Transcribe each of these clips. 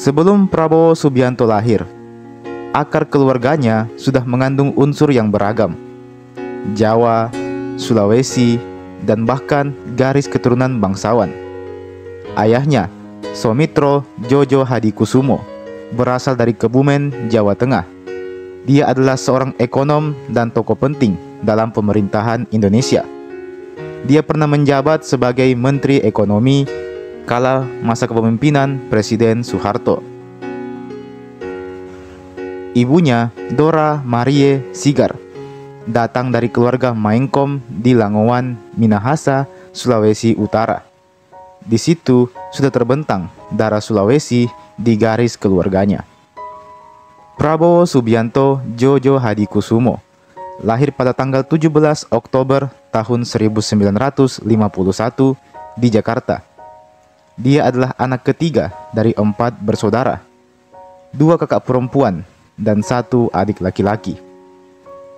Sebelum Prabowo Subianto lahir, akar keluarganya sudah mengandung unsur yang beragam. Jawa, Sulawesi, dan bahkan garis keturunan bangsawan. Ayahnya, Somitro Djojo Hadikusumo, berasal dari Kebumen, Jawa Tengah. Dia adalah seorang ekonom dan tokoh penting dalam pemerintahan Indonesia. Dia pernah menjabat sebagai Menteri Ekonomi kala masa kepemimpinan Presiden Soeharto. Ibunya, Dora Marie Sigar, datang dari keluarga Maengkom di Langowan, Minahasa, Sulawesi Utara. Di situ sudah terbentang darah Sulawesi di garis keluarganya. Prabowo Subianto Djojo Hadikusumo lahir pada tanggal 17 Oktober tahun 1951 di Jakarta. Dia adalah anak ketiga dari 4 bersaudara, 2 kakak perempuan dan 1 adik laki-laki.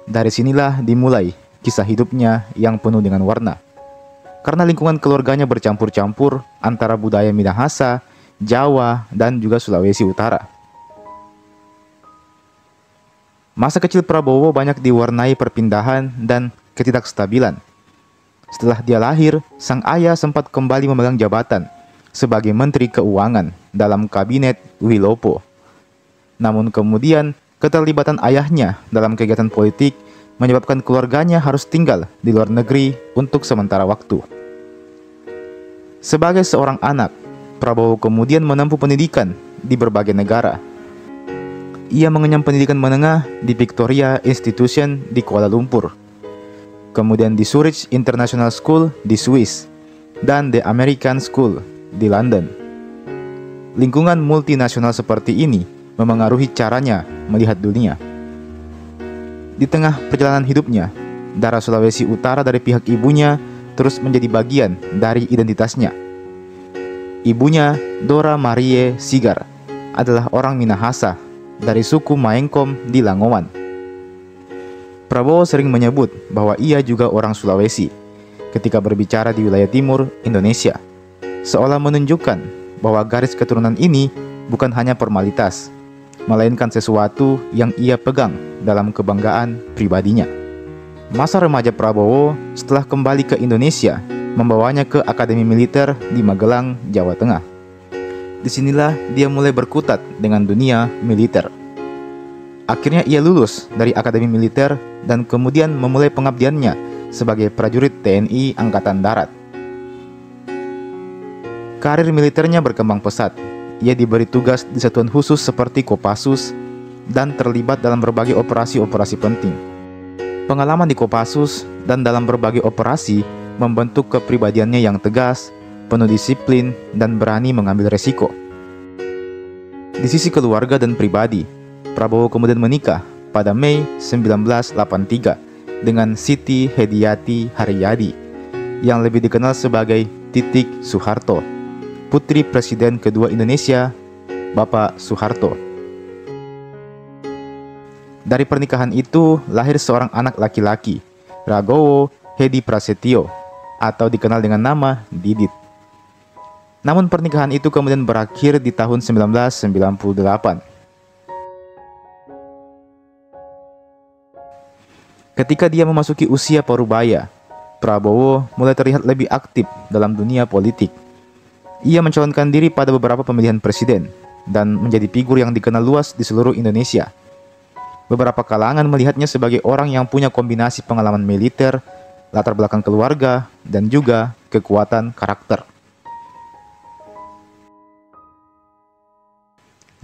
Dari sinilah dimulai kisah hidupnya yang penuh dengan warna. Karena lingkungan keluarganya bercampur-campur antara budaya Minahasa, Jawa, dan juga Sulawesi Utara. Masa kecil Prabowo banyak diwarnai perpindahan dan ketidakstabilan. Setelah dia lahir, sang ayah sempat kembali memegang jabatan sebagai Menteri Keuangan dalam Kabinet Wilopo. Namun kemudian, keterlibatan ayahnya dalam kegiatan politik menyebabkan keluarganya harus tinggal di luar negeri untuk sementara waktu. Sebagai seorang anak, Prabowo kemudian menempuh pendidikan di berbagai negara. Ia mengenyam pendidikan menengah di Victoria Institution di Kuala Lumpur, kemudian di Zurich International School di Swiss, dan The American School di London. Lingkungan multinasional seperti ini memengaruhi caranya melihat dunia. Di tengah perjalanan hidupnya, darah Sulawesi Utara dari pihak ibunya terus menjadi bagian dari identitasnya. Ibunya, Dora Marie Sigar, adalah orang Minahasa dari suku Maengkom di Langowan. Prabowo sering menyebut bahwa ia juga orang Sulawesi ketika berbicara di wilayah timur Indonesia, seolah menunjukkan bahwa garis keturunan ini bukan hanya formalitas, melainkan sesuatu yang ia pegang dalam kebanggaan pribadinya. Masa remaja Prabowo setelah kembali ke Indonesia membawanya ke Akademi Militer di Magelang, Jawa Tengah. Disinilah dia mulai berkutat dengan dunia militer. Akhirnya ia lulus dari Akademi Militer dan kemudian memulai pengabdiannya sebagai prajurit TNI Angkatan Darat. Karir militernya berkembang pesat. Ia diberi tugas di satuan khusus seperti Kopassus dan terlibat dalam berbagai operasi-operasi penting. Pengalaman di Kopassus dan dalam berbagai operasi membentuk kepribadiannya yang tegas, penuh disiplin, dan berani mengambil resiko. Di sisi keluarga dan pribadi, Prabowo kemudian menikah pada Mei 1983 dengan Siti Hediati Haryadi yang lebih dikenal sebagai Titik Soeharto, putri Presiden kedua Indonesia, Bapak Soeharto. Dari pernikahan itu lahir seorang anak laki-laki, Ragowo Hedi Prasetyo, atau dikenal dengan nama Didit. Namun pernikahan itu kemudian berakhir di tahun 1998. Ketika dia memasuki usia parubaya, Prabowo mulai terlihat lebih aktif dalam dunia politik. Ia mencalonkan diri pada beberapa pemilihan presiden dan menjadi figur yang dikenal luas di seluruh Indonesia. Beberapa kalangan melihatnya sebagai orang yang punya kombinasi pengalaman militer, latar belakang keluarga, dan juga kekuatan karakter.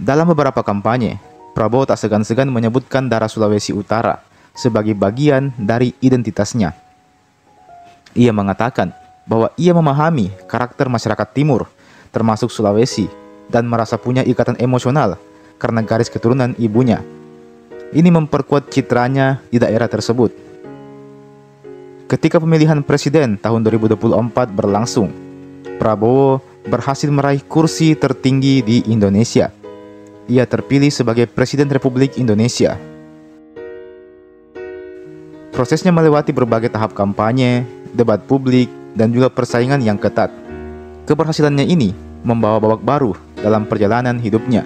Dalam beberapa kampanye, Prabowo tak segan-segan menyebutkan darah Sulawesi Utara sebagai bagian dari identitasnya. Ia mengatakan bahwa ia memahami karakter masyarakat timur, termasuk Sulawesi, dan merasa punya ikatan emosional karena garis keturunan ibunya. Ini memperkuat citranya di daerah tersebut. Ketika pemilihan presiden tahun 2024 berlangsung, Prabowo berhasil meraih kursi tertinggi di Indonesia. Ia terpilih sebagai Presiden Republik Indonesia. Prosesnya melewati berbagai tahap kampanye, debat publik, dan juga persaingan yang ketat. Keberhasilannya ini membawa babak baru dalam perjalanan hidupnya.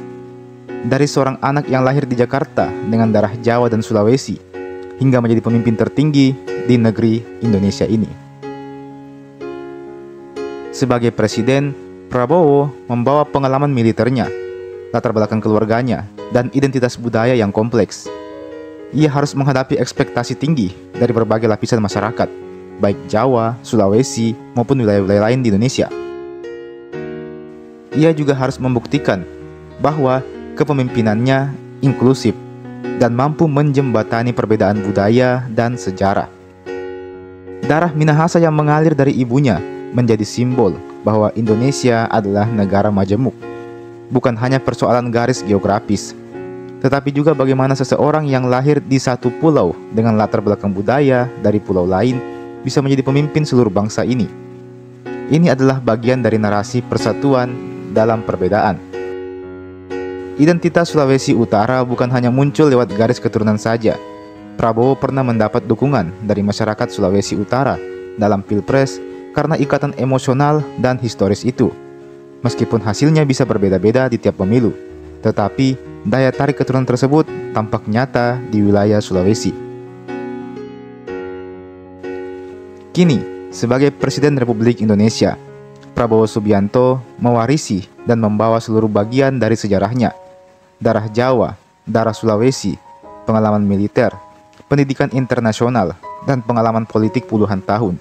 Dari seorang anak yang lahir di Jakarta dengan darah Jawa dan Sulawesi, hingga menjadi pemimpin tertinggi di negeri Indonesia ini. Sebagai presiden, Prabowo membawa pengalaman militernya, latar belakang keluarganya, dan identitas budaya yang kompleks. Ia harus menghadapi ekspektasi tinggi dari berbagai lapisan masyarakat, baik Jawa, Sulawesi, maupun wilayah-wilayah lain di Indonesia. Ia juga harus membuktikan bahwa kepemimpinannya inklusif dan mampu menjembatani perbedaan budaya dan sejarah. Darah Minahasa yang mengalir dari ibunya menjadi simbol bahwa Indonesia adalah negara majemuk. Bukan hanya persoalan garis geografis, tetapi juga bagaimana seseorang yang lahir di satu pulau dengan latar belakang budaya dari pulau lain bisa menjadi pemimpin seluruh bangsa ini. Ini adalah bagian dari narasi persatuan dalam perbedaan. Identitas Sulawesi Utara bukan hanya muncul lewat garis keturunan saja. Prabowo pernah mendapat dukungan dari masyarakat Sulawesi Utara dalam Pilpres karena ikatan emosional dan historis itu. Meskipun hasilnya bisa berbeda-beda di tiap pemilu, tetapi daya tarik keturunan tersebut tampak nyata di wilayah Sulawesi. Kini, sebagai Presiden Republik Indonesia, Prabowo Subianto mewarisi dan membawa seluruh bagian dari sejarahnya. Darah Jawa, darah Sulawesi, pengalaman militer, pendidikan internasional, dan pengalaman politik puluhan tahun.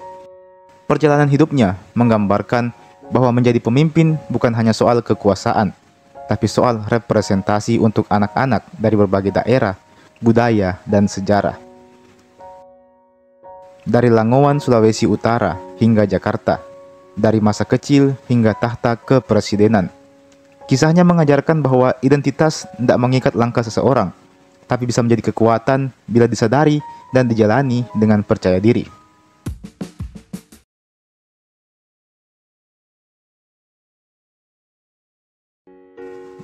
Perjalanan hidupnya menggambarkan bahwa menjadi pemimpin bukan hanya soal kekuasaan, tapi soal representasi untuk anak-anak dari berbagai daerah, budaya, dan sejarah. Dari Langowan, Sulawesi Utara hingga Jakarta, dari masa kecil hingga tahta kepresidenan. Kisahnya mengajarkan bahwa identitas tidak mengikat langkah seseorang, tapi bisa menjadi kekuatan bila disadari dan dijalani dengan percaya diri.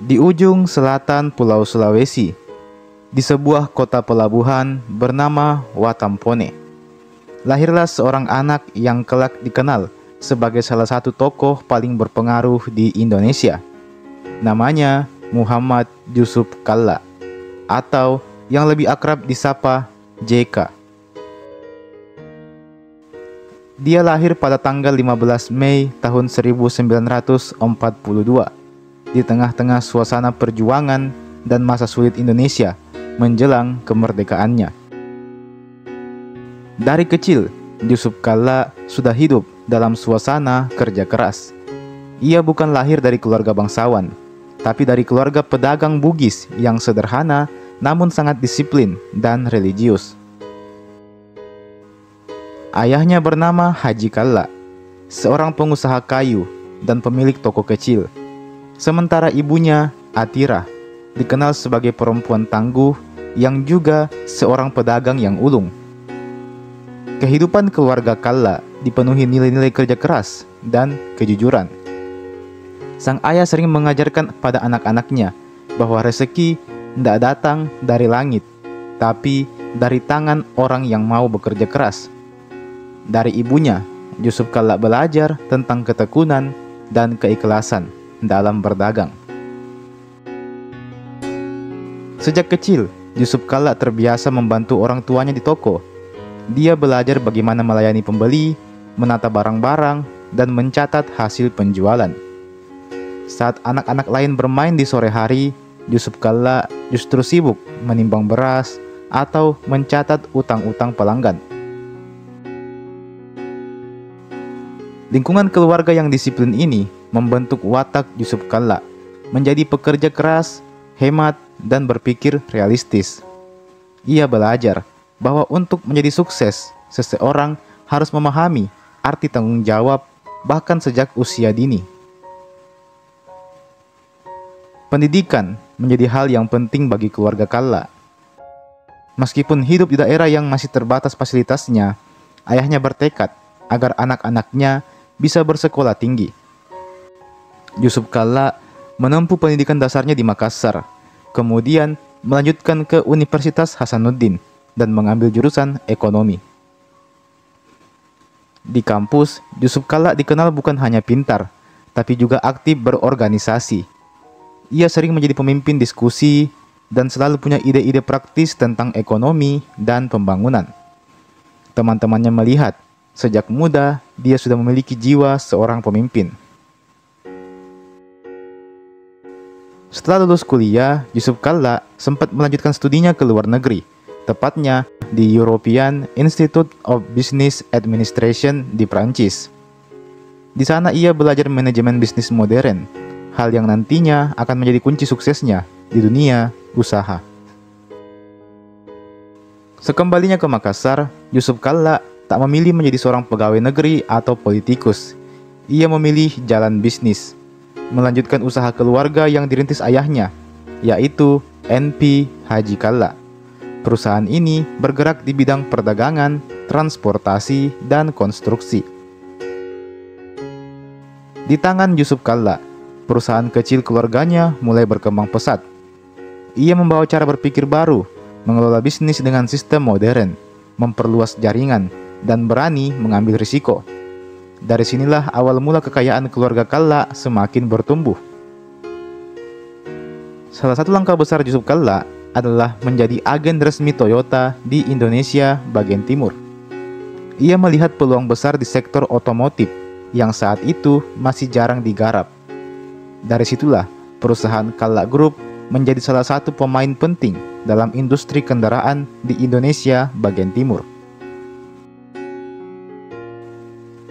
Di ujung selatan Pulau Sulawesi, di sebuah kota pelabuhan bernama Watampone, lahirlah seorang anak yang kelak dikenal sebagai salah satu tokoh paling berpengaruh di Indonesia. Namanya Muhammad Yusuf Kalla, atau yang lebih akrab disapa JK. Dia lahir pada tanggal 15 Mei tahun 1942 di tengah-tengah suasana perjuangan dan masa sulit Indonesia menjelang kemerdekaannya. Dari kecil, Yusuf Kalla sudah hidup dalam suasana kerja keras. Ia bukan lahir dari keluarga bangsawan, tapi dari keluarga pedagang Bugis yang sederhana namun sangat disiplin dan religius. Ayahnya bernama Haji Kalla, seorang pengusaha kayu dan pemilik toko kecil. Sementara ibunya, Atira, dikenal sebagai perempuan tangguh yang juga seorang pedagang yang ulung. Kehidupan keluarga Kalla dipenuhi nilai-nilai kerja keras dan kejujuran. Sang ayah sering mengajarkan pada anak-anaknya bahwa rezeki tidak datang dari langit, tapi dari tangan orang yang mau bekerja keras. Dari ibunya, Yusuf Kalla belajar tentang ketekunan dan keikhlasan dalam berdagang. Sejak kecil, Yusuf Kalla terbiasa membantu orang tuanya di toko. Dia belajar bagaimana melayani pembeli, menata barang-barang, dan mencatat hasil penjualan. Saat anak-anak lain bermain di sore hari, Yusuf Kalla justru sibuk menimbang beras atau mencatat utang-utang pelanggan. Lingkungan keluarga yang disiplin ini membentuk watak Yusuf Kalla menjadi pekerja keras, hemat, dan berpikir realistis. Ia belajar bahwa untuk menjadi sukses, seseorang harus memahami arti tanggung jawab bahkan sejak usia dini. Pendidikan menjadi hal yang penting bagi keluarga Kalla. Meskipun hidup di daerah yang masih terbatas fasilitasnya, ayahnya bertekad agar anak-anaknya bisa bersekolah tinggi. Yusuf Kalla menempuh pendidikan dasarnya di Makassar, kemudian melanjutkan ke Universitas Hasanuddin dan mengambil jurusan ekonomi. Di kampus, Yusuf Kalla dikenal bukan hanya pintar, tapi juga aktif berorganisasi. Ia sering menjadi pemimpin diskusi dan selalu punya ide-ide praktis tentang ekonomi dan pembangunan. Teman-temannya melihat, sejak muda dia sudah memiliki jiwa seorang pemimpin. Setelah lulus kuliah, Yusuf Kalla sempat melanjutkan studinya ke luar negeri, tepatnya di European Institute of Business Administration di Prancis. Di sana ia belajar manajemen bisnis modern, hal yang nantinya akan menjadi kunci suksesnya di dunia usaha. Sekembalinya ke Makassar, Yusuf Kalla tak memilih menjadi seorang pegawai negeri atau politikus. Ia memilih jalan bisnis, melanjutkan usaha keluarga yang dirintis ayahnya, yaitu NP Haji Kalla. Perusahaan ini bergerak di bidang perdagangan, transportasi, dan konstruksi. Di tangan Yusuf Kalla, perusahaan kecil keluarganya mulai berkembang pesat. Ia membawa cara berpikir baru, mengelola bisnis dengan sistem modern, memperluas jaringan, dan berani mengambil risiko. Dari sinilah awal mula kekayaan keluarga Kalla semakin bertumbuh. Salah satu langkah besar Yusuf Kalla adalah menjadi agen resmi Toyota di Indonesia bagian timur. Ia melihat peluang besar di sektor otomotif yang saat itu masih jarang digarap. Dari situlah perusahaan Kalla Group menjadi salah satu pemain penting dalam industri kendaraan di Indonesia bagian timur.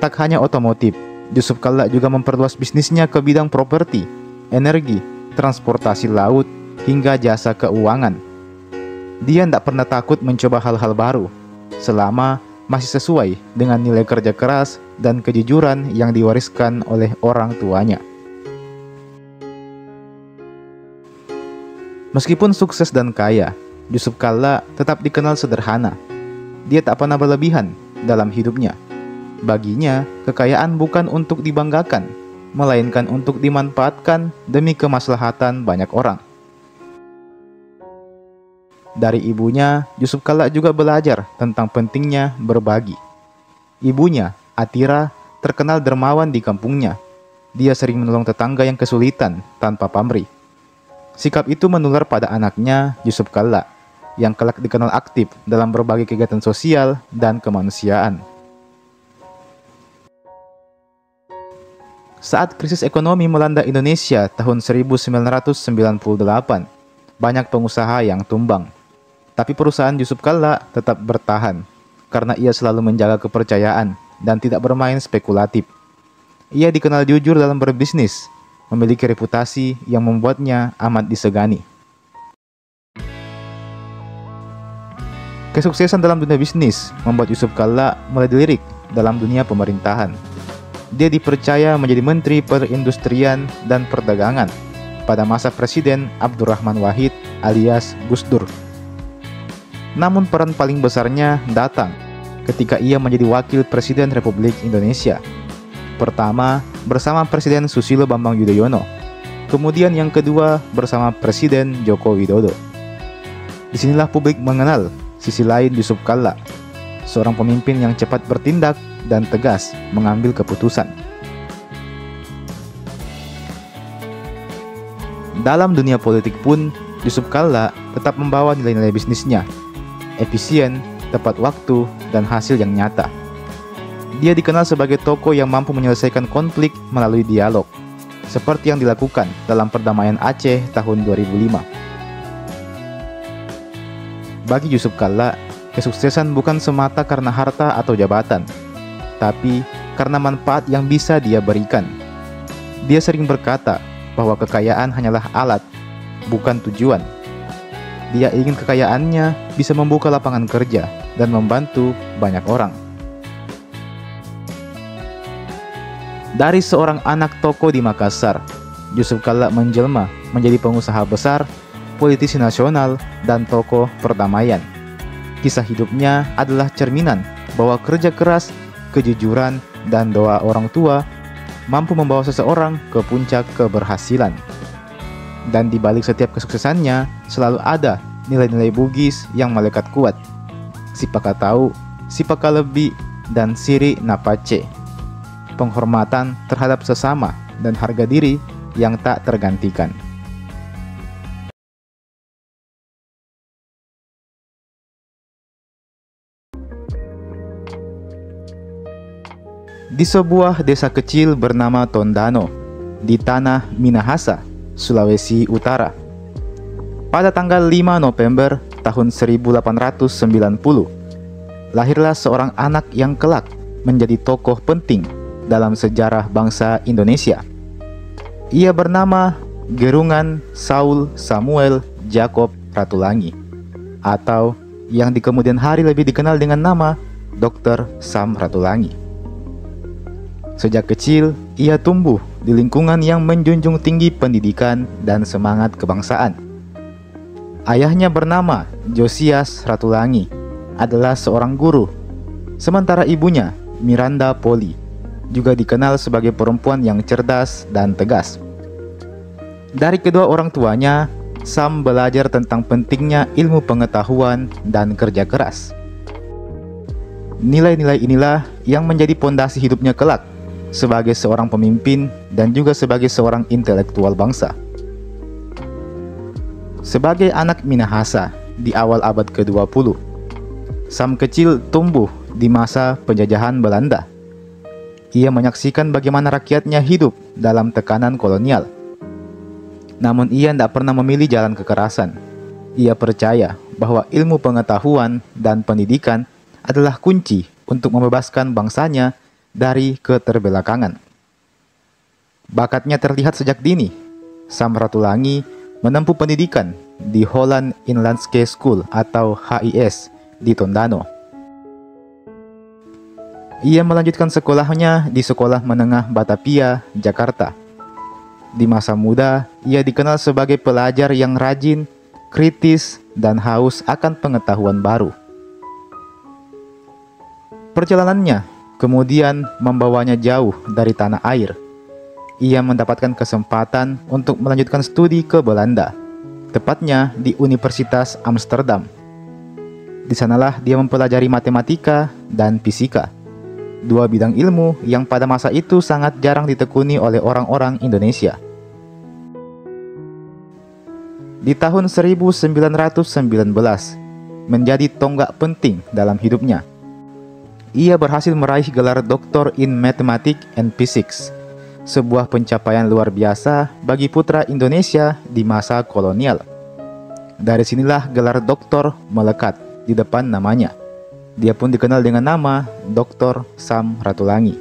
Tak hanya otomotif, Yusuf Kalla juga memperluas bisnisnya ke bidang properti, energi, transportasi laut, hingga jasa keuangan. Dia tidak pernah takut mencoba hal-hal baru, selama masih sesuai dengan nilai kerja keras dan kejujuran yang diwariskan oleh orang tuanya. Meskipun sukses dan kaya, Yusuf Kalla tetap dikenal sederhana. Dia tak pernah berlebihan dalam hidupnya. Baginya, kekayaan bukan untuk dibanggakan, melainkan untuk dimanfaatkan demi kemaslahatan banyak orang. Dari ibunya, Yusuf Kalla juga belajar tentang pentingnya berbagi. Ibunya, Atira, terkenal dermawan di kampungnya. Dia sering menolong tetangga yang kesulitan tanpa pamrih. Sikap itu menular pada anaknya, Yusuf Kalla, yang kelak dikenal aktif dalam berbagai kegiatan sosial dan kemanusiaan. Saat krisis ekonomi melanda Indonesia tahun 1998, banyak pengusaha yang tumbang. Tapi perusahaan Yusuf Kalla tetap bertahan, karena ia selalu menjaga kepercayaan dan tidak bermain spekulatif. Ia dikenal jujur dalam berbisnis, memiliki reputasi yang membuatnya amat disegani. Kesuksesan dalam dunia bisnis membuat Yusuf Kalla mulai dilirik dalam dunia pemerintahan. Dia dipercaya menjadi Menteri Perindustrian dan Perdagangan pada masa Presiden Abdurrahman Wahid alias Gus Dur. Namun peran paling besarnya datang ketika ia menjadi Wakil Presiden Republik Indonesia. Pertama bersama Presiden Susilo Bambang Yudhoyono, kemudian yang kedua bersama Presiden Joko Widodo. Disinilah publik mengenal sisi lain Yusuf Kalla, seorang pemimpin yang cepat bertindak dan tegas mengambil keputusan. Dalam dunia politik pun, Yusuf Kalla tetap membawa nilai-nilai bisnisnya, efisien, tepat waktu, dan hasil yang nyata. Dia dikenal sebagai tokoh yang mampu menyelesaikan konflik melalui dialog, seperti yang dilakukan dalam perdamaian Aceh tahun 2005. Bagi Yusuf Kalla, kesuksesan bukan semata karena harta atau jabatan, tapi karena manfaat yang bisa dia berikan. Dia sering berkata bahwa kekayaan hanyalah alat, bukan tujuan. Dia ingin kekayaannya bisa membuka lapangan kerja dan membantu banyak orang. Dari seorang anak toko di Makassar, Yusuf Kalla menjelma menjadi pengusaha besar, politisi nasional, dan tokoh perdamaian. Kisah hidupnya adalah cerminan bahwa kerja keras, kejujuran, dan doa orang tua mampu membawa seseorang ke puncak keberhasilan. Dan di balik setiap kesuksesannya selalu ada nilai-nilai Bugis yang melekat kuat. Sipaka tahu, sipaka lebih, dan siri napace. Penghormatan terhadap sesama dan harga diri yang tak tergantikan. di sebuah desa kecil bernama Tondano di tanah Minahasa, Sulawesi Utara. Pada tanggal 5 November tahun 1890, lahirlah seorang anak yang kelak menjadi tokoh penting dalam sejarah bangsa Indonesia. Ia bernama Gerungan Saul Samuel Jacob Ratulangi, atau yang di kemudian hari lebih dikenal dengan nama Dr. Sam Ratulangi. Sejak kecil, ia tumbuh di lingkungan yang menjunjung tinggi pendidikan dan semangat kebangsaan. Ayahnya bernama Josias Ratulangi, adalah seorang guru, sementara ibunya, Miranda Poli, juga dikenal sebagai perempuan yang cerdas dan tegas. Dari kedua orang tuanya, Sam belajar tentang pentingnya ilmu pengetahuan dan kerja keras. Nilai-nilai inilah yang menjadi pondasi hidupnya kelak sebagai seorang pemimpin dan juga sebagai seorang intelektual bangsa. Sebagai anak Minahasa di awal abad ke-20, Sam kecil tumbuh di masa penjajahan Belanda. Ia menyaksikan bagaimana rakyatnya hidup dalam tekanan kolonial. Namun ia tidak pernah memilih jalan kekerasan. Ia percaya bahwa ilmu pengetahuan dan pendidikan adalah kunci untuk membebaskan bangsanya dari keterbelakangan. Bakatnya terlihat sejak dini. Sam Ratulangi menempuh pendidikan di Holland Inlandske School atau HIS di Tondano. Ia melanjutkan sekolahnya di Sekolah Menengah Batavia, Jakarta. Di masa muda, ia dikenal sebagai pelajar yang rajin, kritis, dan haus akan pengetahuan baru. Perjalanannya kemudian membawanya jauh dari tanah air. Ia mendapatkan kesempatan untuk melanjutkan studi ke Belanda, tepatnya di Universitas Amsterdam. Di sanalah dia mempelajari matematika dan fisika, dua bidang ilmu yang pada masa itu sangat jarang ditekuni oleh orang-orang Indonesia. Di tahun 1919, menjadi tonggak penting dalam hidupnya. Ia berhasil meraih gelar Doctor in Mathematics and Physics, sebuah pencapaian luar biasa bagi putra Indonesia di masa kolonial. Dari sinilah gelar doktor melekat di depan namanya. Dia pun dikenal dengan nama Dr. Sam Ratulangi.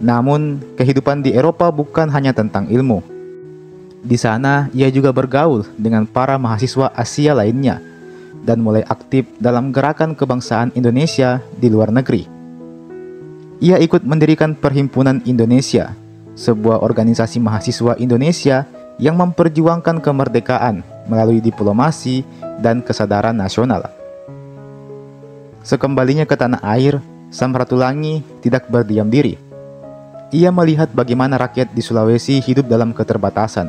Namun, kehidupan di Eropa bukan hanya tentang ilmu. Di sana, ia juga bergaul dengan para mahasiswa Asia lainnya dan mulai aktif dalam gerakan kebangsaan Indonesia di luar negeri. Ia ikut mendirikan Perhimpunan Indonesia, sebuah organisasi mahasiswa Indonesia yang memperjuangkan kemerdekaan melalui diplomasi dan kesadaran nasional. Sekembalinya ke tanah air, Sam Ratulangi tidak berdiam diri. Ia melihat bagaimana rakyat di Sulawesi hidup dalam keterbatasan,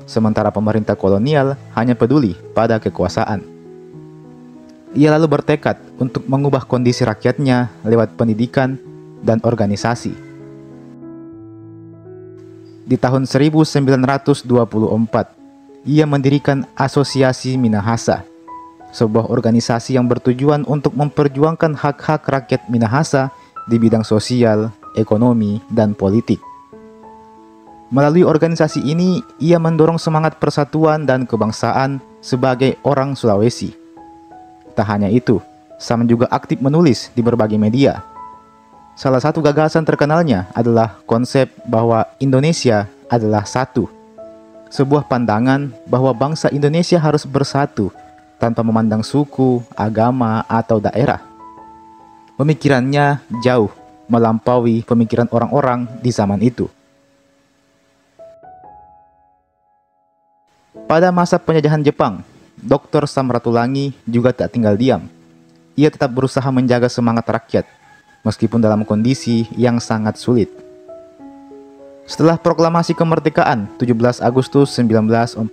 sementara pemerintah kolonial hanya peduli pada kekuasaan. Ia lalu bertekad untuk mengubah kondisi rakyatnya lewat pendidikan dan organisasi. Di tahun 1924, ia mendirikan Asosiasi Minahasa, sebuah organisasi yang bertujuan untuk memperjuangkan hak-hak rakyat Minahasa di bidang sosial, ekonomi, dan politik. Melalui organisasi ini, ia mendorong semangat persatuan dan kebangsaan sebagai orang Sulawesi. Tak hanya itu, Sam juga aktif menulis di berbagai media. Salah satu gagasan terkenalnya adalah konsep bahwa Indonesia adalah satu. Sebuah pandangan bahwa bangsa Indonesia harus bersatu tanpa memandang suku, agama, atau daerah. Pemikirannya jauh melampaui pemikiran orang-orang di zaman itu. Pada masa penjajahan Jepang, Dr. Sam Ratulangi juga tak tinggal diam. Ia tetap berusaha menjaga semangat rakyat, meskipun dalam kondisi yang sangat sulit. Setelah proklamasi kemerdekaan 17 Agustus 1945,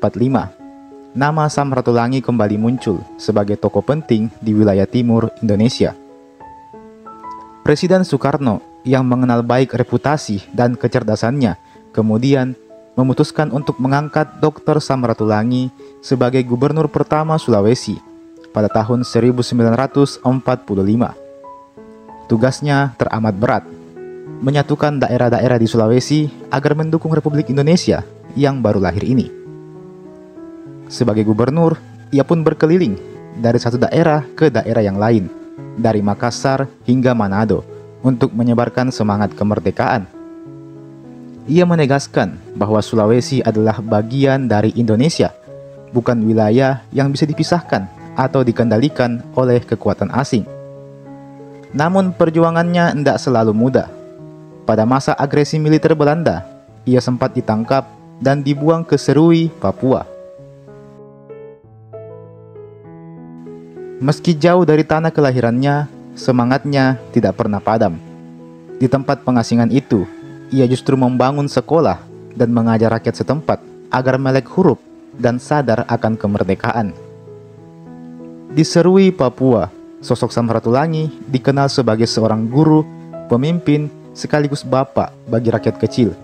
nama Sam Ratulangi kembali muncul sebagai tokoh penting di wilayah timur Indonesia. Presiden Soekarno yang mengenal baik reputasi dan kecerdasannya kemudian memutuskan untuk mengangkat Dr. Sam Ratulangi sebagai gubernur pertama Sulawesi pada tahun 1945. Tugasnya teramat berat, menyatukan daerah-daerah di Sulawesi agar mendukung Republik Indonesia yang baru lahir ini. Sebagai gubernur, ia pun berkeliling dari satu daerah ke daerah yang lain, dari Makassar hingga Manado, untuk menyebarkan semangat kemerdekaan. Ia menegaskan bahwa Sulawesi adalah bagian dari Indonesia, bukan wilayah yang bisa dipisahkan atau dikendalikan oleh kekuatan asing. Namun perjuangannya tidak selalu mudah. Pada masa agresi militer Belanda, ia sempat ditangkap dan dibuang ke Serui, Papua. Meski jauh dari tanah kelahirannya, semangatnya tidak pernah padam. Di tempat pengasingan itu, ia justru membangun sekolah dan mengajar rakyat setempat agar melek huruf dan sadar akan kemerdekaan. Di Serui, Papua, sosok Samratulangi dikenal sebagai seorang guru, pemimpin, sekaligus bapak bagi rakyat kecil.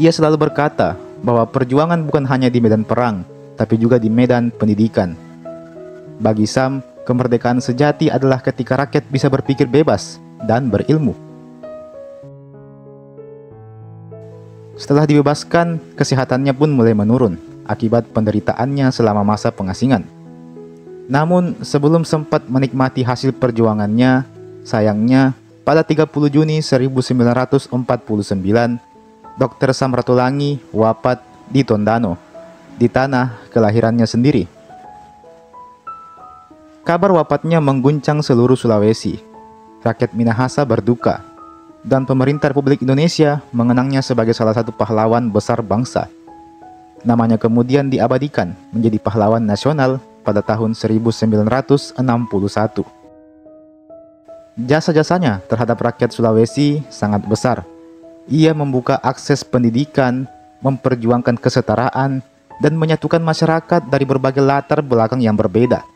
Ia selalu berkata bahwa perjuangan bukan hanya di medan perang, tapi juga di medan pendidikan. Bagi Sam, kemerdekaan sejati adalah ketika rakyat bisa berpikir bebas dan berilmu. Setelah dibebaskan, kesehatannya pun mulai menurun akibat penderitaannya selama masa pengasingan. Namun, sebelum sempat menikmati hasil perjuangannya, sayangnya, pada 30 Juni 1949, Dr. Samratulangi wafat di Tondano, di tanah kelahirannya sendiri. Kabar wafatnya mengguncang seluruh Sulawesi. Rakyat Minahasa berduka, dan pemerintah Republik Indonesia mengenangnya sebagai salah satu pahlawan besar bangsa. Namanya kemudian diabadikan menjadi pahlawan nasional pada tahun 1961. Jasa-jasanya terhadap rakyat Sulawesi sangat besar. Ia membuka akses pendidikan, memperjuangkan kesetaraan, dan menyatukan masyarakat dari berbagai latar belakang yang berbeda.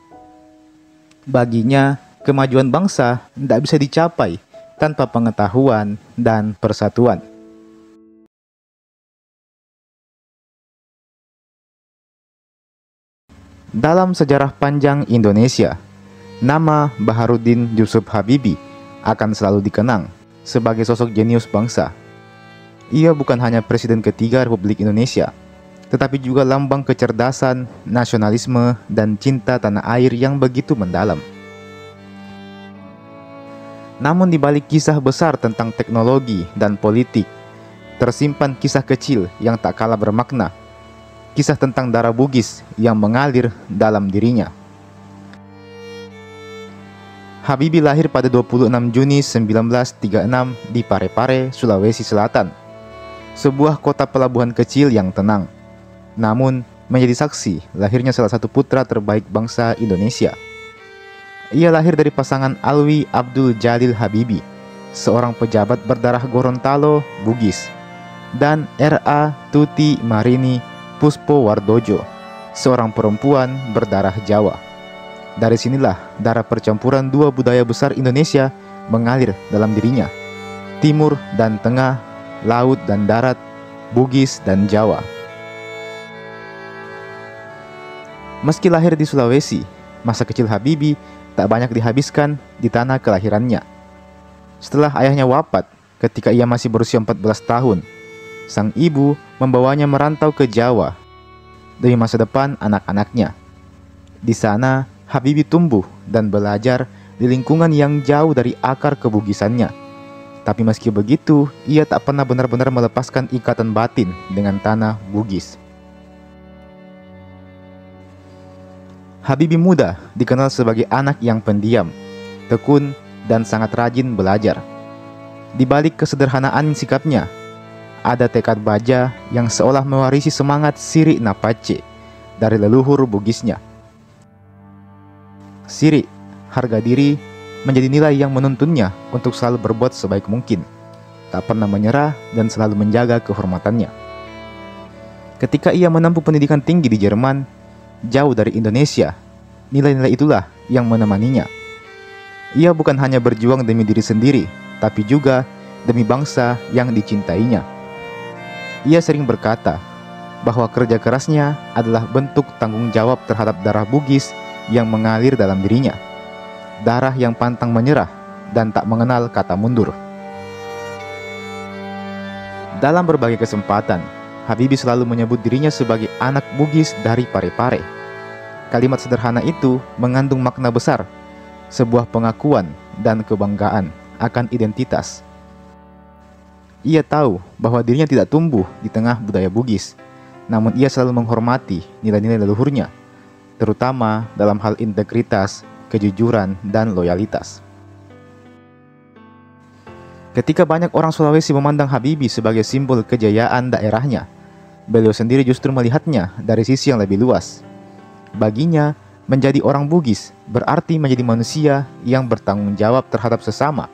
Baginya, kemajuan bangsa tidak bisa dicapai tanpa pengetahuan dan persatuan. Dalam sejarah panjang Indonesia, nama Baharudin Yusuf Habibie akan selalu dikenang sebagai sosok jenius bangsa. Ia bukan hanya presiden ketiga Republik Indonesia, tetapi juga lambang kecerdasan, nasionalisme, dan cinta tanah air yang begitu mendalam. Namun di balik kisah besar tentang teknologi dan politik, tersimpan kisah kecil yang tak kalah bermakna. Kisah tentang darah Bugis yang mengalir dalam dirinya. Habibie lahir pada 26 Juni 1936 di Parepare, Sulawesi Selatan, sebuah kota pelabuhan kecil yang tenang. Namun, menjadi saksi lahirnya salah satu putra terbaik bangsa Indonesia. Ia lahir dari pasangan Alwi Abdul Jalil Habibie, seorang pejabat berdarah Gorontalo, Bugis, dan R.A. Tuti Marini Puspo Wardojo, seorang perempuan berdarah Jawa. Dari sinilah darah percampuran dua budaya besar Indonesia mengalir dalam dirinya. Timur dan Tengah, laut dan darat, Bugis dan Jawa. Meski lahir di Sulawesi, masa kecil Habibie tak banyak dihabiskan di tanah kelahirannya. Setelah ayahnya wafat ketika ia masih berusia 14 tahun, sang ibu membawanya merantau ke Jawa demi masa depan anak-anaknya. Di sana, Habibie tumbuh dan belajar di lingkungan yang jauh dari akar kebugisannya. Tapi meski begitu, ia tak pernah benar-benar melepaskan ikatan batin dengan tanah Bugis. Habibie muda dikenal sebagai anak yang pendiam, tekun, dan sangat rajin belajar. Di balik kesederhanaan sikapnya, ada tekad baja yang seolah mewarisi semangat Siri Napace dari leluhur Bugisnya. Siri, harga diri, menjadi nilai yang menuntunnya untuk selalu berbuat sebaik mungkin, tak pernah menyerah dan selalu menjaga kehormatannya. Ketika ia menempuh pendidikan tinggi di Jerman, jauh dari Indonesia, nilai-nilai itulah yang menemaninya. Ia bukan hanya berjuang demi diri sendiri, tapi juga demi bangsa yang dicintainya. Ia sering berkata bahwa kerja kerasnya adalah bentuk tanggung jawab terhadap darah Bugis yang mengalir dalam dirinya. Darah yang pantang menyerah, dan tak mengenal kata mundur. Dalam berbagai kesempatan, Habibie selalu menyebut dirinya sebagai anak Bugis dari Parepare. Kalimat sederhana itu mengandung makna besar, sebuah pengakuan dan kebanggaan akan identitas. Ia tahu bahwa dirinya tidak tumbuh di tengah budaya Bugis, namun ia selalu menghormati nilai-nilai leluhurnya, terutama dalam hal integritas, kejujuran, dan loyalitas. Ketika banyak orang Sulawesi memandang Habibie sebagai simbol kejayaan daerahnya, beliau sendiri justru melihatnya dari sisi yang lebih luas. Baginya, menjadi orang Bugis berarti menjadi manusia yang bertanggung jawab terhadap sesama,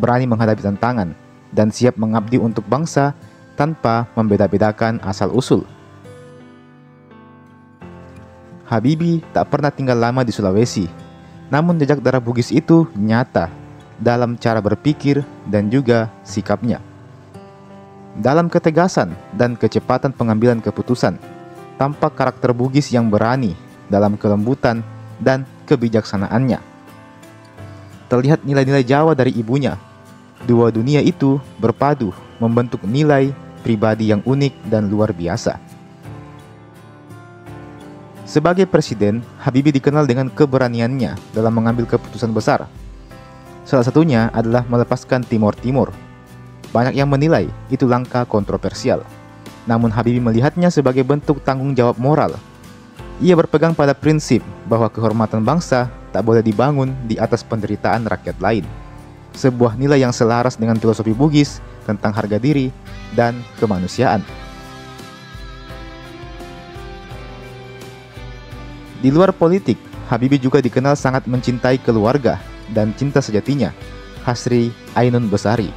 berani menghadapi tantangan, dan siap mengabdi untuk bangsa tanpa membeda-bedakan asal-usul. Habibie tak pernah tinggal lama di Sulawesi, namun jejak darah Bugis itu nyata dalam cara berpikir dan juga sikapnya. Dalam ketegasan dan kecepatan pengambilan keputusan, tampak karakter Bugis yang berani dalam kelembutan dan kebijaksanaannya. Terlihat nilai-nilai Jawa dari ibunya. Dua dunia itu berpadu membentuk nilai pribadi yang unik dan luar biasa. Sebagai presiden, Habibie dikenal dengan keberaniannya dalam mengambil keputusan besar. Salah satunya adalah melepaskan Timor Timur. Banyak yang menilai itu langkah kontroversial. Namun Habibie melihatnya sebagai bentuk tanggung jawab moral. Ia berpegang pada prinsip bahwa kehormatan bangsa tak boleh dibangun di atas penderitaan rakyat lain. Sebuah nilai yang selaras dengan filosofi Bugis tentang harga diri dan kemanusiaan. Di luar politik, Habibie juga dikenal sangat mencintai keluarga dan cinta sejatinya, Hasri Ainun Besari.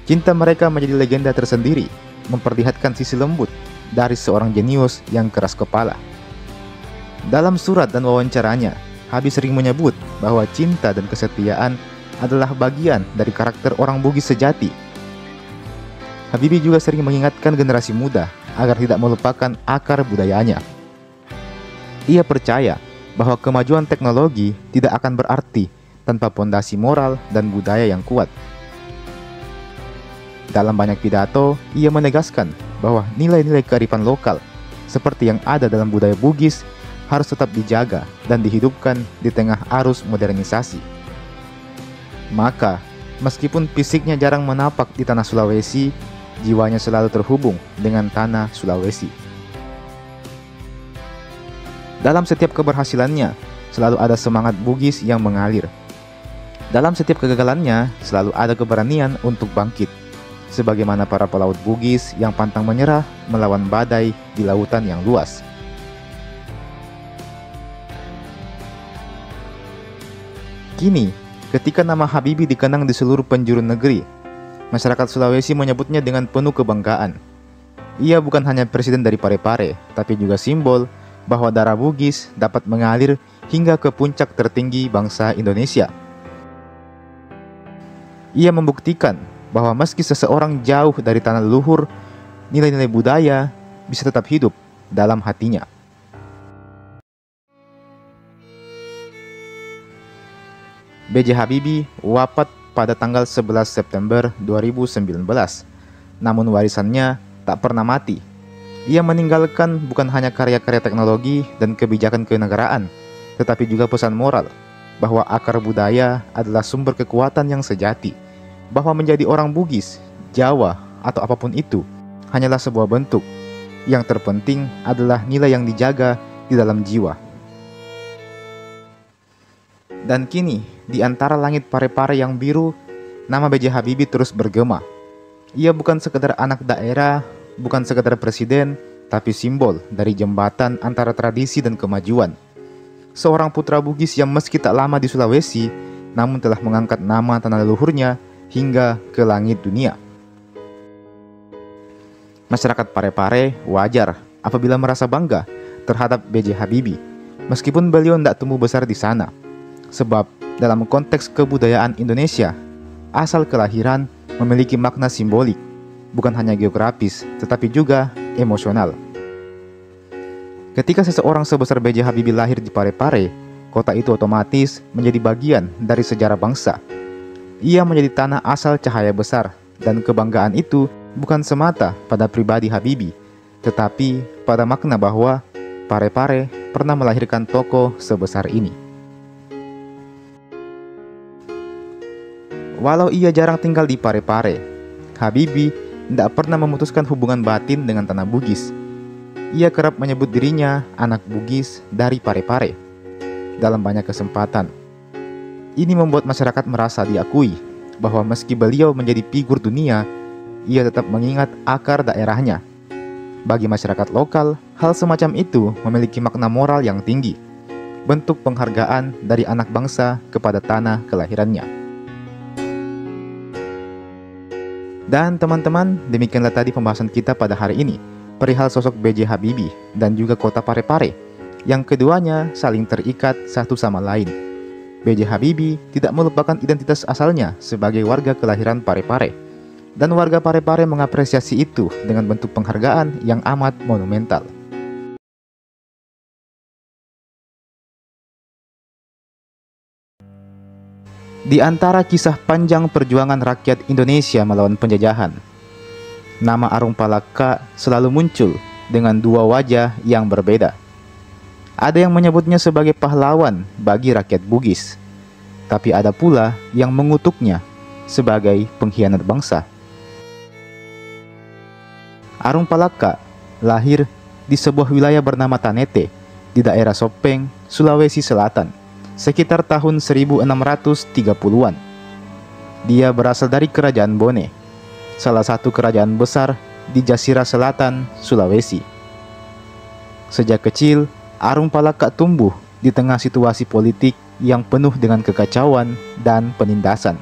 Cinta mereka menjadi legenda tersendiri, memperlihatkan sisi lembut dari seorang jenius yang keras kepala. Dalam surat dan wawancaranya, Habibie sering menyebut bahwa cinta dan kesetiaan adalah bagian dari karakter orang Bugis sejati. Habibie juga sering mengingatkan generasi muda agar tidak melupakan akar budayanya. Ia percaya bahwa kemajuan teknologi tidak akan berarti tanpa pondasi moral dan budaya yang kuat. Dalam banyak pidato, ia menegaskan bahwa nilai-nilai kearifan lokal seperti yang ada dalam budaya Bugis harus tetap dijaga dan dihidupkan di tengah arus modernisasi. Maka, meskipun fisiknya jarang menapak di tanah Sulawesi, jiwanya selalu terhubung dengan tanah Sulawesi. Dalam setiap keberhasilannya, selalu ada semangat Bugis yang mengalir. Dalam setiap kegagalannya, selalu ada keberanian untuk bangkit. Sebagaimana para pelaut Bugis yang pantang menyerah melawan badai di lautan yang luas. Kini, ketika nama Habibie dikenang di seluruh penjuru negeri, masyarakat Sulawesi menyebutnya dengan penuh kebanggaan. Ia bukan hanya presiden dari Parepare, tapi juga simbol bahwa darah Bugis dapat mengalir hingga ke puncak tertinggi bangsa Indonesia. Ia membuktikan bahwa meski seseorang jauh dari tanah leluhur, nilai-nilai budaya bisa tetap hidup dalam hatinya. B.J. Habibie wafat pada tanggal 11 September 2019, namun warisannya tak pernah mati. Ia meninggalkan bukan hanya karya-karya teknologi dan kebijakan kenegaraan, tetapi juga pesan moral bahwa akar budaya adalah sumber kekuatan yang sejati, bahwa menjadi orang Bugis, Jawa, atau apapun itu hanyalah sebuah bentuk. Yang terpenting adalah nilai yang dijaga di dalam jiwa. Dan kini, di antara langit Parepare yang biru, nama B.J. Habibie terus bergema. Ia bukan sekedar anak daerah, bukan sekedar presiden, tapi simbol dari jembatan antara tradisi dan kemajuan. Seorang putra Bugis yang meski tak lama di Sulawesi, namun telah mengangkat nama tanah leluhurnya hingga ke langit dunia. Masyarakat Parepare wajar apabila merasa bangga terhadap B.J. Habibie, meskipun beliau tidak tumbuh besar di sana. Sebab dalam konteks kebudayaan Indonesia, asal kelahiran memiliki makna simbolik, bukan hanya geografis, tetapi juga emosional. Ketika seseorang sebesar B.J. Habibie lahir di Parepare, Kota itu otomatis menjadi bagian dari sejarah bangsa. Ia menjadi tanah asal cahaya besar, dan kebanggaan itu bukan semata pada pribadi Habibie, tetapi pada makna bahwa Parepare pernah melahirkan tokoh sebesar ini. Walau ia jarang tinggal di Parepare, Habibie tidak pernah memutuskan hubungan batin dengan tanah Bugis. Ia kerap menyebut dirinya anak Bugis dari Parepare dalam banyak kesempatan. Ini membuat masyarakat merasa diakui bahwa meski beliau menjadi figur dunia, ia tetap mengingat akar daerahnya. Bagi masyarakat lokal, hal semacam itu memiliki makna moral yang tinggi, bentuk penghargaan dari anak bangsa kepada tanah kelahirannya. Dan teman-teman, demikianlah tadi pembahasan kita pada hari ini perihal sosok B.J. Habibie dan juga kota Parepare, yang keduanya saling terikat satu sama lain. B.J. Habibie tidak melupakan identitas asalnya sebagai warga kelahiran Parepare, dan warga Parepare mengapresiasi itu dengan bentuk penghargaan yang amat monumental. Di antara kisah panjang perjuangan rakyat Indonesia melawan penjajahan, nama Arung Palaka selalu muncul dengan dua wajah yang berbeda. Ada yang menyebutnya sebagai pahlawan bagi rakyat Bugis, tapi ada pula yang mengutuknya sebagai pengkhianat bangsa. Arung Palaka lahir di sebuah wilayah bernama Tanete di daerah Sopeng, Sulawesi Selatan, sekitar tahun 1630-an. Dia berasal dari Kerajaan Bone, salah satu kerajaan besar di Jasirah Selatan, Sulawesi. Sejak kecil, Arung Palaka tumbuh di tengah situasi politik yang penuh dengan kekacauan dan penindasan.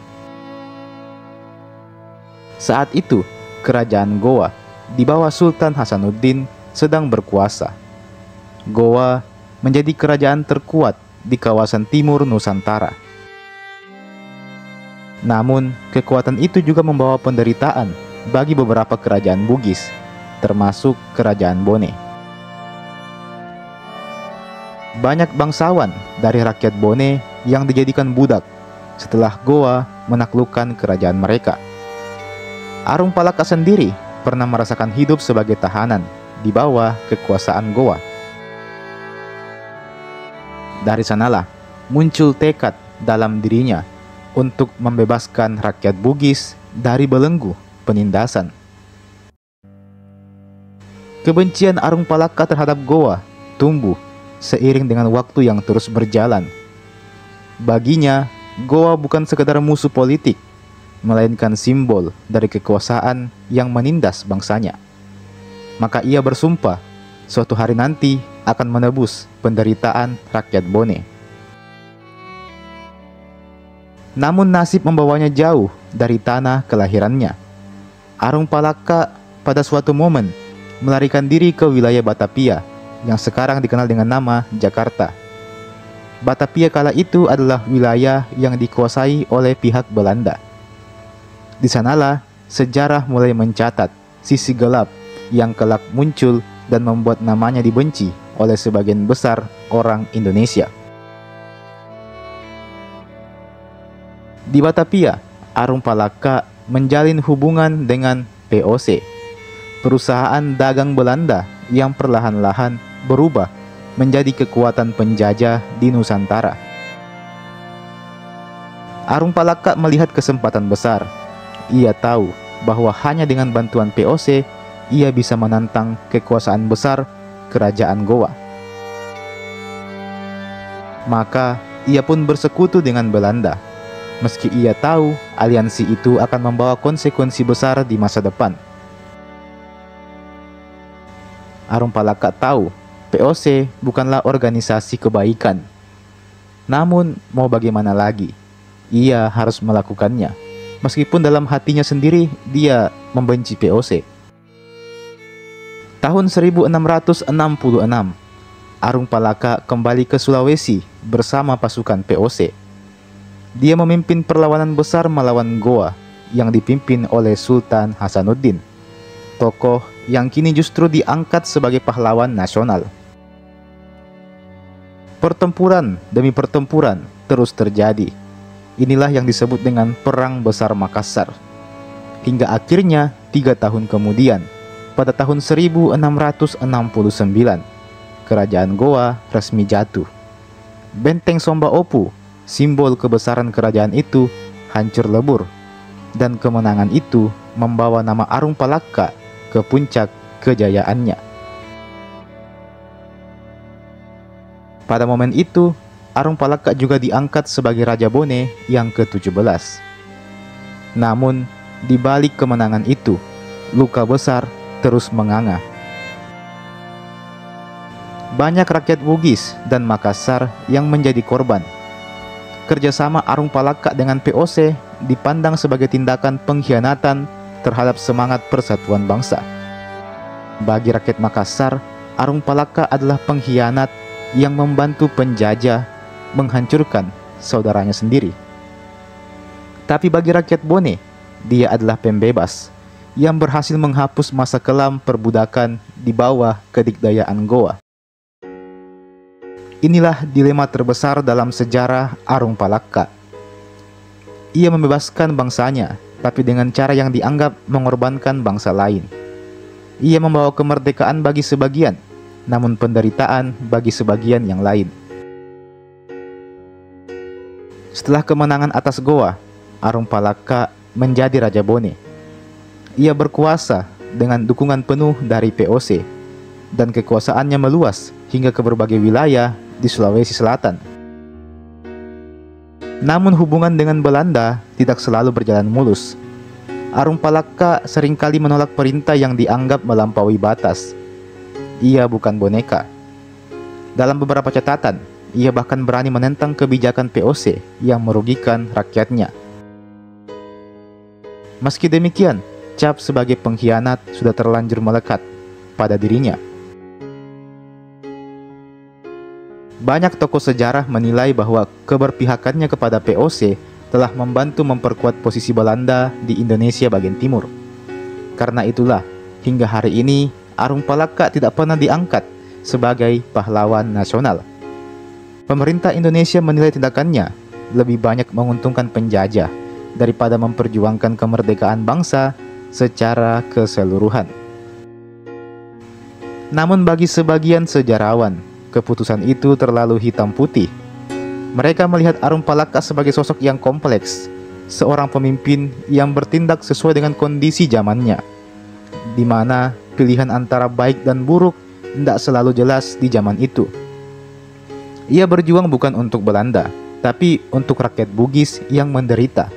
Saat itu, Kerajaan Goa di bawah Sultan Hasanuddin sedang berkuasa. Goa menjadi kerajaan terkuat di kawasan timur Nusantara. Namun, kekuatan itu juga membawa penderitaan bagi beberapa kerajaan Bugis, termasuk Kerajaan Bone. Banyak bangsawan dari rakyat Bone yang dijadikan budak setelah Goa menaklukkan kerajaan mereka. Arung Palaka sendiri pernah merasakan hidup sebagai tahanan di bawah kekuasaan Goa. Dari sanalah muncul tekad dalam dirinya untuk membebaskan rakyat Bugis dari belenggu penindasan. Kebencian Arung Palaka terhadap Goa tumbuh seiring dengan waktu yang terus berjalan. Baginya, Goa bukan sekedar musuh politik, melainkan simbol dari kekuasaan yang menindas bangsanya. Maka ia bersumpah suatu hari nanti akan menebus penderitaan rakyat Bone. Namun nasib membawanya jauh dari tanah kelahirannya. Arung Palaka pada suatu momen melarikan diri ke wilayah Batavia yang sekarang dikenal dengan nama Jakarta. Batavia kala itu adalah wilayah yang dikuasai oleh pihak Belanda. Di sanalah sejarah mulai mencatat sisi gelap yang kelak muncul dan membuat namanya dibenci oleh sebagian besar orang Indonesia. Di Batavia, Arung Palaka menjalin hubungan dengan POC, perusahaan dagang Belanda yang perlahan-lahan berubah menjadi kekuatan penjajah di Nusantara. Arung Palaka melihat kesempatan besar. Ia tahu bahwa hanya dengan bantuan POC, ia bisa menantang kekuasaan besar Kerajaan Goa. Maka, ia pun bersekutu dengan Belanda, meski ia tahu aliansi itu akan membawa konsekuensi besar di masa depan. Arung Palaka tahu POC bukanlah organisasi kebaikan. Namun, mau bagaimana lagi? Ia harus melakukannya. Meskipun dalam hatinya sendiri, dia membenci POC. Tahun 1666, Arung Palaka kembali ke Sulawesi bersama pasukan POC. Dia memimpin perlawanan besar melawan Goa yang dipimpin oleh Sultan Hasanuddin, tokoh yang kini justru diangkat sebagai pahlawan nasional. Pertempuran demi pertempuran terus terjadi. Inilah yang disebut dengan Perang Besar Makassar. Hingga akhirnya 3 tahun kemudian, pada tahun 1669, Kerajaan Goa resmi jatuh. Benteng Somba Opu, simbol kebesaran kerajaan itu, hancur lebur. Dan kemenangan itu membawa nama Arung Palaka ke puncak kejayaannya. Pada momen itu, Arung Palaka juga diangkat sebagai Raja Bone yang ke-17. Namun, di balik kemenangan itu, luka besar terus menganga. Banyak rakyat Bugis dan Makassar yang menjadi korban. Kerjasama Arung Palaka dengan POC dipandang sebagai tindakan pengkhianatan terhadap semangat persatuan bangsa. Bagi rakyat Makassar, Arung Palaka adalah pengkhianat yang membantu penjajah menghancurkan saudaranya sendiri. Tapi bagi rakyat Bone, dia adalah pembebas yang berhasil menghapus masa kelam perbudakan di bawah kedikdayaan Goa. Inilah dilema terbesar dalam sejarah Arung Palaka. Ia membebaskan bangsanya, tapi dengan cara yang dianggap mengorbankan bangsa lain. Ia membawa kemerdekaan bagi sebagian, namun penderitaan bagi sebagian yang lain. Setelah kemenangan atas Goa, Arung Palaka menjadi Raja Bone. Ia berkuasa dengan dukungan penuh dari POC, dan kekuasaannya meluas hingga ke berbagai wilayah di Sulawesi Selatan. Namun hubungan dengan Belanda tidak selalu berjalan mulus. Arung Palaka seringkali menolak perintah yang dianggap melampaui batas. Ia bukan boneka. Dalam beberapa catatan, ia bahkan berani menentang kebijakan POC yang merugikan rakyatnya. Meski demikian, cap sebagai pengkhianat sudah terlanjur melekat pada dirinya. Banyak tokoh sejarah menilai bahwa keberpihakannya kepada POC telah membantu memperkuat posisi Belanda di Indonesia bagian timur. Karena itulah, hingga hari ini Arung Palaka tidak pernah diangkat sebagai pahlawan nasional. Pemerintah Indonesia menilai tindakannya lebih banyak menguntungkan penjajah daripada memperjuangkan kemerdekaan bangsa secara keseluruhan. Namun bagi sebagian sejarawan, keputusan itu terlalu hitam putih. Mereka melihat Arung Palaka sebagai sosok yang kompleks, seorang pemimpin yang bertindak sesuai dengan kondisi zamannya, di mana pilihan antara baik dan buruk tidak selalu jelas di zaman itu. Ia berjuang bukan untuk Belanda, tapi untuk rakyat Bugis yang menderita.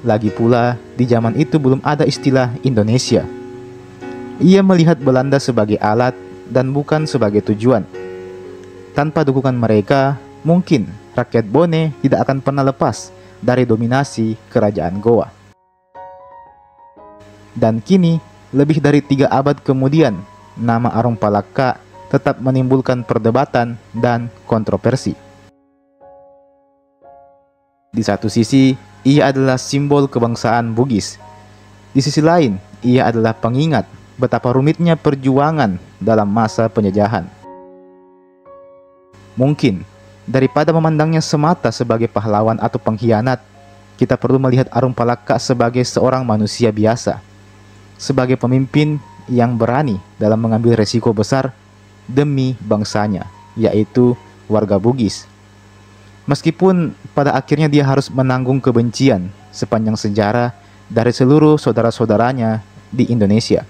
Lagi pula, di zaman itu belum ada istilah Indonesia. Ia melihat Belanda sebagai alat dan bukan sebagai tujuan. Tanpa dukungan mereka, mungkin rakyat Bone tidak akan pernah lepas dari dominasi kerajaan Goa. Dan kini, lebih dari 3 abad kemudian, nama Arung Palaka tetap menimbulkan perdebatan dan kontroversi. Di satu sisi, ia adalah simbol kebangsaan Bugis. Di sisi lain, ia adalah pengingat betapa rumitnya perjuangan dalam masa penjajahan. Mungkin, daripada memandangnya semata sebagai pahlawan atau pengkhianat, kita perlu melihat Arung Palaka sebagai seorang manusia biasa, sebagai pemimpin yang berani dalam mengambil resiko besar demi bangsanya, yaitu warga Bugis. Meskipun pada akhirnya dia harus menanggung kebencian sepanjang sejarah dari seluruh saudara-saudaranya di Indonesia.